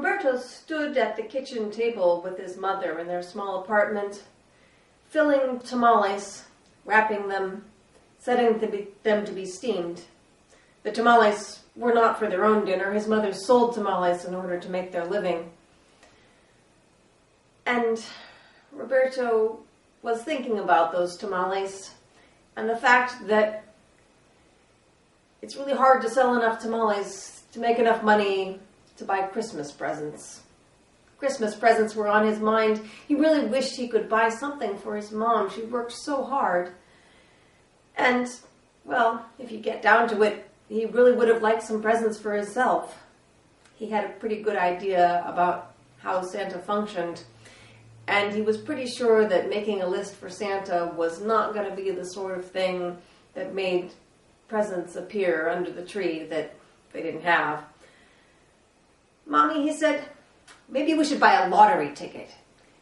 Roberto stood at the kitchen table with his mother in their small apartment, filling tamales, wrapping them, setting them to be steamed. The tamales were not for their own dinner. His mother sold tamales in order to make their living. And Roberto was thinking about those tamales and the fact that it's really hard to sell enough tamales to make enough money to buy Christmas presents. Christmas presents were on his mind. He really wished he could buy something for his mom. She worked so hard. And, well, if you get down to it, he really would have liked some presents for himself. He had a pretty good idea about how Santa functioned, and he was pretty sure that making a list for Santa was not going to be the sort of thing that made presents appear under the tree that they didn't have. "Mommy," he said, "maybe we should buy a lottery ticket.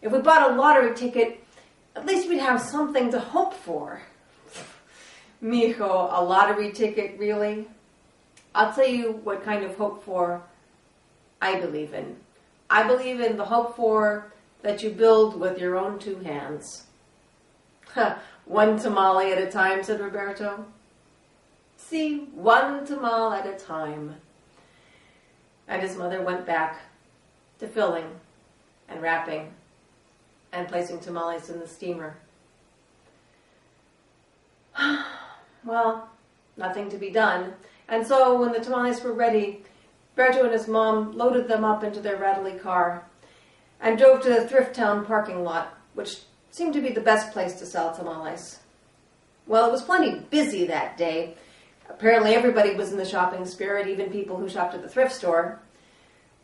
If we bought a lottery ticket, at least we'd have something to hope for." "Mijo, a lottery ticket, really? I'll tell you what kind of hope for I believe in. I believe in the hope for that you build with your own two hands." "One tamale at a time," said Roberto. "See, one tamale at a time." And his mother went back to filling and wrapping and placing tamales in the steamer. Well, nothing to be done. And so when the tamales were ready, Roberto and his mom loaded them up into their rattly car and drove to the thrift town parking lot, which seemed to be the best place to sell tamales. Well, it was plenty busy that day. Apparently everybody was in the shopping spirit, even people who shopped at the thrift store.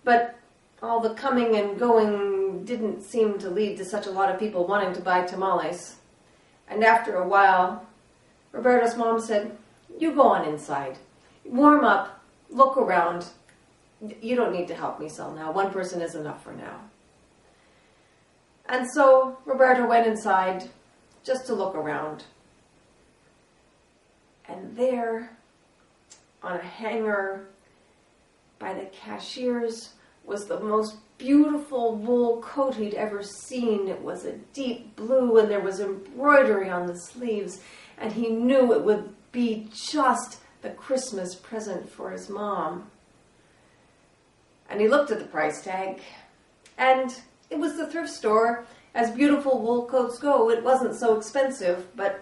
But all the coming and going didn't seem to lead to such a lot of people wanting to buy tamales. And after a while, Roberto's mom said, "You go on inside. Warm up. Look around. You don't need to help me sell now. One person is enough for now." And so Roberto went inside just to look around. And there, on a hanger by the cashiers, was the most beautiful wool coat he'd ever seen. It was a deep blue, and there was embroidery on the sleeves, and he knew it would be just the Christmas present for his mom. And he looked at the price tag, and it was the thrift store. As beautiful wool coats go, it wasn't so expensive, but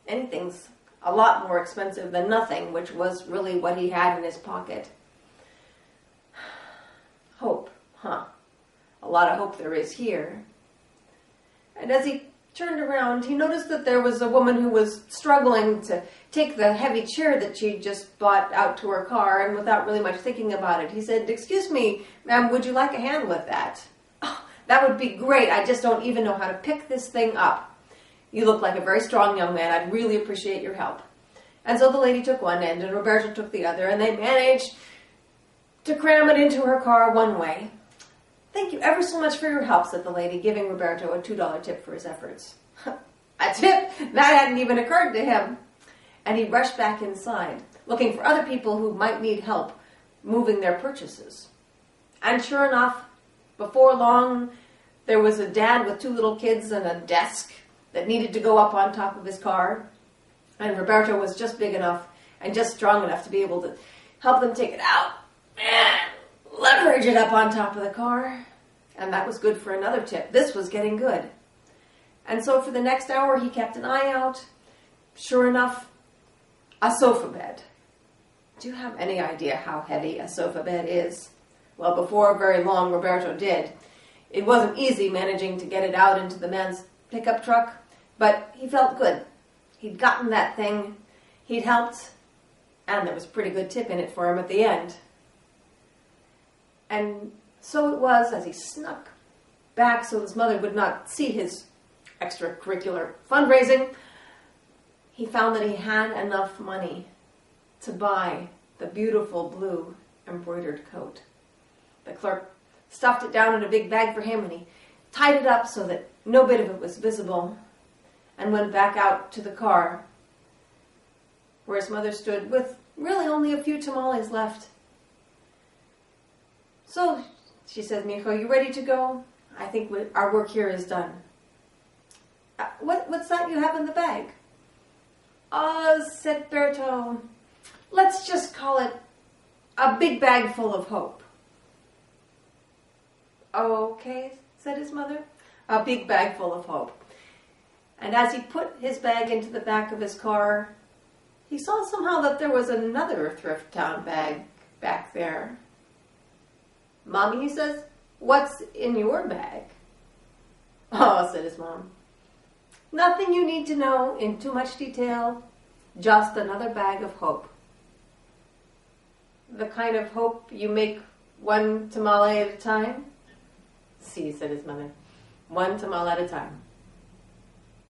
anything's a lot more expensive than nothing, which was really what he had in his pocket. Hope, huh? A lot of hope there is here. And as he turned around, he noticed that there was a woman who was struggling to take the heavy chair that she'd just bought out to her car, and without really much thinking about it, he said, "Excuse me, ma'am, would you like a hand with that?" "Oh, that would be great. I just don't even know how to pick this thing up." "You look like a very strong young man. I'd really appreciate your help." And so the lady took one end and Roberto took the other, and they managed to cram it into her car one way. "Thank you ever so much for your help," said the lady, giving Roberto a $2 tip for his efforts. A tip? That hadn't even occurred to him. And he rushed back inside, looking for other people who might need help moving their purchases. And sure enough, before long, there was a dad with two little kids and a desk that needed to go up on top of his car. And Roberto was just big enough and just strong enough to be able to help them take it out and leverage it up on top of the car. And that was good for another tip. This was getting good. And so for the next hour, he kept an eye out. Sure enough, a sofa bed. Do you have any idea how heavy a sofa bed is? Well, before very long, Roberto did. It wasn't easy managing to get it out into the man's pickup truck, but he felt good. He'd gotten that thing, he'd helped, and there was a pretty good tip in it for him at the end. And so it was, as he snuck back so his mother would not see his extracurricular fundraising, he found that he had enough money to buy the beautiful blue embroidered coat. The clerk stuffed it down in a big bag for him, and he tied it up so that no bit of it was visible, and went back out to the car, where his mother stood with really only a few tamales left. So, she says, Mijo, you ready to go? I think our work here is done. What's that you have in the bag? Said Berto, let's just call it a big bag full of hope. Okay, said his mother, a big bag full of hope. And as he put his bag into the back of his car, he saw somehow that there was another Thrift Town bag back there. Mommy, he says, what's in your bag? Oh, said his mom. Nothing you need to know in too much detail, just another bag of hope. The kind of hope you make one tamale at a time? See, said his mother. One tamale at a time.